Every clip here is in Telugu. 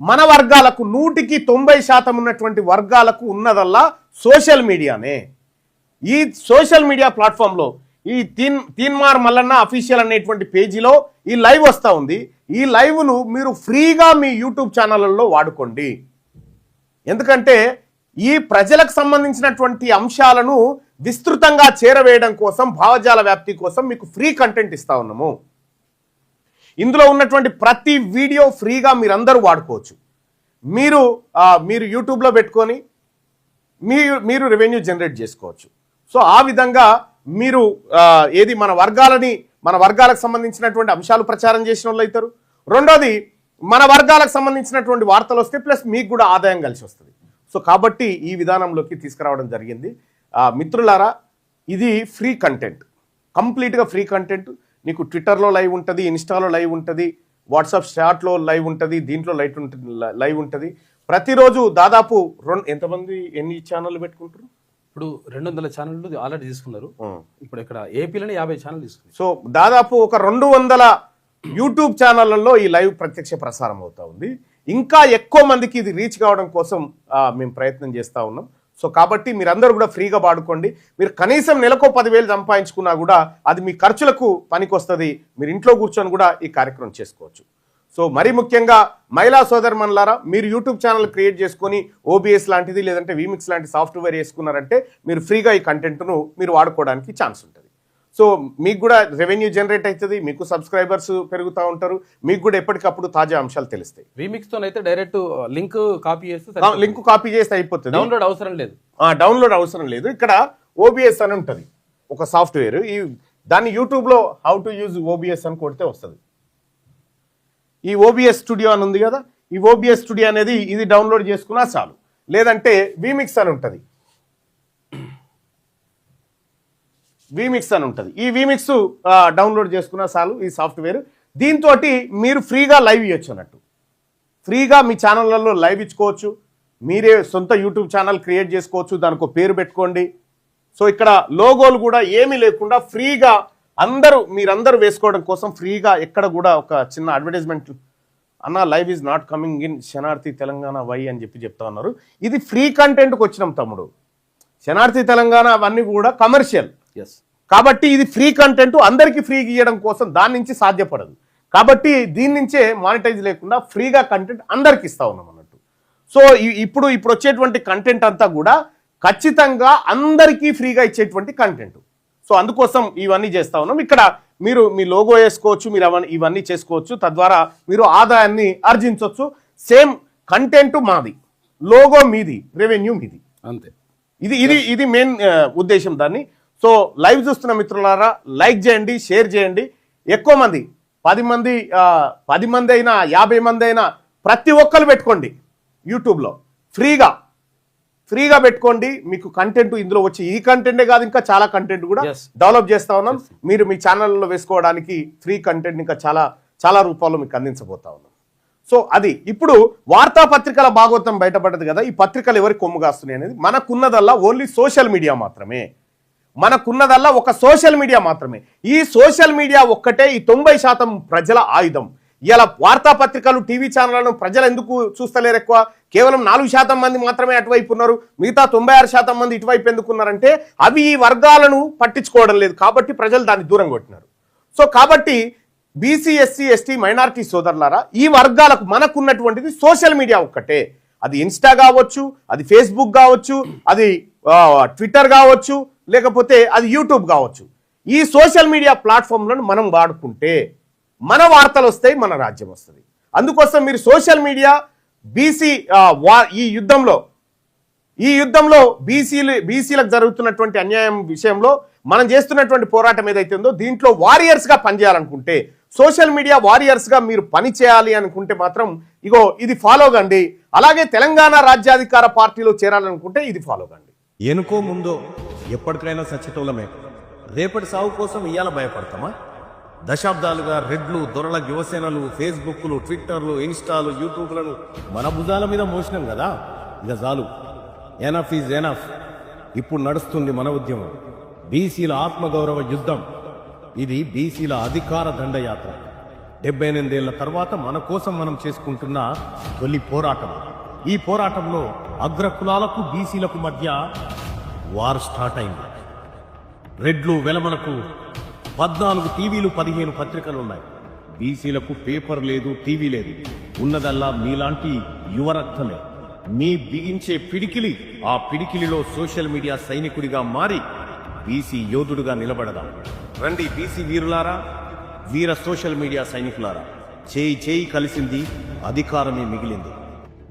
మన వర్గాలకు 100% ఉన్నటువంటి వర్గాలకు ఉన్నదల్లా సోషల్ మీడియానే. ఈ సోషల్ మీడియా ప్లాట్ఫామ్లో ఈ తీన్మార్ మల్లన్న అఫీషియల్ అనేటువంటి పేజీలో ఈ లైవ్ వస్తూ ఉంది. ఈ లైవ్ను మీరు ఫ్రీగా మీ యూట్యూబ్ ఛానళ్ళలో వాడుకోండి. ఎందుకంటే ఈ ప్రజలకు సంబంధించినటువంటి అంశాలను విస్తృతంగా చేరవేయడం కోసం, భావజాల వ్యాప్తి కోసం మీకు ఫ్రీ కంటెంట్ ఇస్తా ఉన్నాము. ఇందులో ఉన్నటువంటి ప్రతి వీడియో ఫ్రీగా మీరందరూ వాడుకోవచ్చు. మీరు యూట్యూబ్లో పెట్టుకొని మీరు రెవెన్యూ జనరేట్ చేసుకోవచ్చు. సో ఆ విధంగా మీరు ఏది మన వర్గాలకు సంబంధించినటువంటి అంశాలు ప్రచారం చేసిన వాళ్ళు అవుతారు. రెండోది మన వర్గాలకు సంబంధించినటువంటి వార్తలు వస్తే ప్లస్ మీకు కూడా ఆదాయం కలిసి వస్తుంది. సో కాబట్టి ఈ విధానంలోకి తీసుకురావడం జరిగింది. మిత్రులారా, ఇది ఫ్రీ కంటెంట్, కంప్లీట్గా ఫ్రీ కంటెంట్. నీకు ట్విట్టర్లో లైవ్ ఉంటుంది, ఇన్స్టాలో లైవ్ ఉంటుంది, వాట్సాప్ చాట్లో లైవ్ ఉంటుంది, దీంట్లో లైవ్ ఉంటుంది. ప్రతిరోజు దాదాపు ఎంతమంది ఎన్ని ఛానళ్ళు పెట్టుకుంటారు? ఇప్పుడు 200 ఛానళ్ళు ఆల్రెడీ తీసుకున్నారు. ఇప్పుడు ఇక్కడ ఏపీలోనే 50 ఛానల్ తీసుకున్నారు. సో దాదాపు ఒక 200 యూట్యూబ్ ఛానళ్లలో ఈ లైవ్ ప్రత్యక్ష ప్రసారం అవుతా ఉంది. ఇంకా ఎక్కువ మందికి ఇది రీచ్ కావడం కోసం మేము ప్రయత్నం చేస్తూ ఉన్నాం. సో కాబట్టి మీరందరూ కూడా ఫ్రీగా వాడుకోండి. మీరు కనీసం నెలకు 10,000 సంపాదించుకున్నా కూడా అది మీ ఖర్చులకు పనికొస్తుంది. మీరు ఇంట్లో కూర్చొని కూడా ఈ కార్యక్రమం చేసుకోవచ్చు. సో మరీ ముఖ్యంగా మహిళా సోదరుమణులారా, మీరు యూట్యూబ్ ఛానల్ క్రియేట్ చేసుకొని ఓబీఎస్ లాంటిది లేదంటే వీమిక్స్ లాంటి సాఫ్ట్వేర్ వేసుకున్నారంటే మీరు ఫ్రీగా ఈ కంటెంట్ను మీరు వాడుకోవడానికి ఛాన్స్ ఉంటుంది. సో మీకు కూడా రెవెన్యూ జనరేట్ అవుతుంది, మీకు సబ్స్క్రైబర్స్ పెరుగుతూ ఉంటారు, మీకు కూడా ఎప్పటికప్పుడు తాజా అంశాలు తెలుస్తాయి. వీమిక్స్తో అయితే డైరెక్ట్ లింక్ కాపీ చేస్తే అయిపోతుంది. డౌన్లోడ్ అవసరం లేదు. ఇక్కడ ఓబీఎస్ అని ఉంటుంది ఒక సాఫ్ట్వేర్. దాన్ని యూట్యూబ్లో హౌ టు యూజ్ ఓబీఎస్ అని కొడితే వస్తుంది. ఈ ఓబీఎస్ స్టూడియో అని ఉంది కదా, ఈ ఓబీఎస్ స్టూడియో అనేది ఇది డౌన్లోడ్ చేసుకున్నా చాలు. లేదంటే వీమిక్స్ అని ఉంటుంది, వీమిక్స్ అని ఉంటుంది. ఈ వీమిక్స్ డౌన్లోడ్ చేసుకున్నా చాలు ఈ సాఫ్ట్వేర్. దీంతో మీరు ఫ్రీగా లైవ్ ఇవ్వచ్చు అన్నట్టు. ఫ్రీగా మీ ఛానళ్ళల్లో లైవ్ ఇచ్చుకోవచ్చు. మీరే సొంత యూట్యూబ్ ఛానల్ క్రియేట్ చేసుకోవచ్చు, దానికి ఒక పేరు పెట్టుకోండి. సో ఇక్కడ లోగోలు కూడా ఏమీ లేకుండా ఫ్రీగా మీరందరూ వేసుకోవడం కోసం ఫ్రీగా ఎక్కడ కూడా ఒక చిన్న అడ్వర్టైజ్మెంట్ అన్న live is not coming in Shanarthi Telangana why అని చెప్తా ఉన్నారు. ఇది ఫ్రీ కంటెంట్కి వచ్చినాం తమ్ముడు. శనార్థి తెలంగాణ అవన్నీ కూడా కమర్షియల్. కాబట్టి ఇది ఫ్రీ కంటెంట్, అందరికీ ఫ్రీ ఇవ్వడం కోసం దాని నుంచి సాధ్యపడదు. కాబట్టి దీని నుంచే మానిటైజ్ లేకుండా ఫ్రీగా కంటెంట్ అందరికి ఇస్తా ఉన్నాం అన్నట్టు. సో ఇప్పుడు వచ్చేటువంటి కంటెంట్ అంతా కూడా ఖచ్చితంగా అందరికీ ఫ్రీగా ఇచ్చేటువంటి కంటెంట్. సో అందుకోసం ఇవన్నీ చేస్తా ఉన్నాం. ఇక్కడ మీరు మీ లోగో వేసుకోవచ్చు, మీరు ఇవన్నీ చేసుకోవచ్చు. తద్వారా మీరు ఆదాయాన్ని ఆర్జించవచ్చు. సేమ్ కంటెంట్ మాది, లోగో మీది, రెవెన్యూ మీది, అంతే. ఇది మెయిన్ ఉద్దేశం దాన్ని. సో లైవ్ చూస్తున్న మిత్రులారా, లైక్ చేయండి, షేర్ చేయండి. ఎక్కువ మంది 10 మంది అయినా 50 మంది అయినా ప్రతి ఒక్కరు పెట్టుకోండి. యూట్యూబ్లో ఫ్రీగా పెట్టుకోండి. మీకు కంటెంట్ ఇందులో వచ్చి ఈ కంటెంటే కాదు, ఇంకా చాలా కంటెంట్ కూడా డెవలప్ చేస్తా ఉన్నాం. మీరు మీ ఛానల్లో వేసుకోవడానికి ఫ్రీ కంటెంట్ ఇంకా చాలా రూపాల్లో మీకు అందించబోతా ఉన్నాం. సో అది ఇప్పుడు వార్తాపత్రికల భాగవతం బయటపడ్డది కదా. ఈ పత్రికలు ఎవరికి కొమ్ము కాస్తున్నాయి అనేది మనకున్నదల్లా ఓన్లీ సోషల్ మీడియా మాత్రమే. మనకున్నదల్లా ఒక సోషల్ మీడియా మాత్రమే. ఈ సోషల్ మీడియా ఒక్కటే ఈ 90% ప్రజల ఆయుధం. ఇలా వార్తాపత్రికలు, టీవీ ఛానళ్లను ప్రజలు ఎందుకు చూస్తలేరు? ఎక్కువ కేవలం 4% మంది మాత్రమే అటువైపు ఉన్నారు, మిగతా 96% మంది ఇటువైపు ఎందుకున్నారంటే అవి ఈ వర్గాలను పట్టించుకోవడం లేదు కాబట్టి ప్రజలు దాన్ని దూరం కొట్టినారు. సో కాబట్టి బీసీ, ఎస్సీ, ఎస్టీ, మైనారిటీ సోదరులారా, ఈ వర్గాలకు మనకున్నటువంటిది సోషల్ మీడియా ఒక్కటే. అది ఇన్స్టా కావచ్చు, అది ఫేస్బుక్ కావచ్చు, అది ట్విట్టర్ కావచ్చు, లేకపోతే అది యూట్యూబ్ కావచ్చు. ఈ సోషల్ మీడియా ప్లాట్ఫామ్లను మనం వాడుకుంటే మన వార్తలు వస్తాయి, మన రాజ్యం వస్తుంది. అందుకోసం మీరు సోషల్ మీడియా బీసీ ఈ యుద్ధంలో బీసీలకు జరుగుతున్నటువంటి అన్యాయం విషయంలో మనం చేస్తున్నటువంటి పోరాటం ఏదైతే ఉందో దీంట్లో వారియర్స్గా పనిచేయాలనుకుంటే, సోషల్ మీడియా వారియర్స్గా మీరు పని చేయాలి అనుకుంటే మాత్రం ఇది ఫాలో కండి. అలాగే తెలంగాణ రాజ్యాధికార పార్టీలో చేరాలనుకుంటే ఇది ఫాలో కండి. ఎనుకో ముందో ఎప్పటికైనా సచ్చితోలమే. రేపటి సాగు కోసం ఇయ్యాల భయపడతామా? దశాబ్దాలుగా రెడ్లు, దొరల యువసేనలు, ఫేస్బుక్లు, ట్విట్టర్లు, ఇన్స్టాలు, యూట్యూబ్లను మన భుజాల మీద మోసినాం కదా. ఇక చాలు, ఎనఫ్ ఈజ్ ఎనఫ్. ఇప్పుడు నడుస్తుంది మన ఉద్యమం, బీసీల ఆత్మగౌరవ యుద్ధం. ఇది బీసీల అధికార దండయాత్ర. 78 ఏళ్ల తర్వాత మన కోసం మనం చేసుకుంటున్న తొలి పోరాటం. ఈ పోరాటంలో అగ్రకులాలకు బీసీలకు మధ్య వార్ స్టార్ట్ అయింది. రెడ్లు వెలమలకు 14 టీవీలు 15 పత్రికలు ఉన్నాయి. బీసీలకు పేపర్ లేదు, టీవీ లేదు. ఉన్నదల్లా మీలాంటి యువరక్తమే. మీ బిగించే పిడికిలి, ఆ పిడికిలిలో సోషల్ మీడియా సైనికుడిగా మారి బీసీ యోధుడుగా నిలబడదాం. రండి బీసీ వీరులారా, వీర సోషల్ మీడియా సైనికులారా, చేయి కలిసింది, అధికారమే మిగిలింది.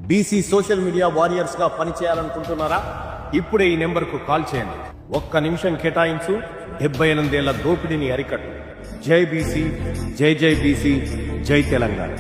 బీసీ సోషల్ మీడియా వారియర్స్ గా పనిచేయాలనుకుంటున్నారా? ఇప్పుడే ఈ నెంబర్కు కాల్ చేయండి. 1 నిమిషం కేటాయించు, 78 ఏళ్ల దోపిడీని అరికట్టు. జై బీసీ, జై బీసీ, జై తెలంగాణ.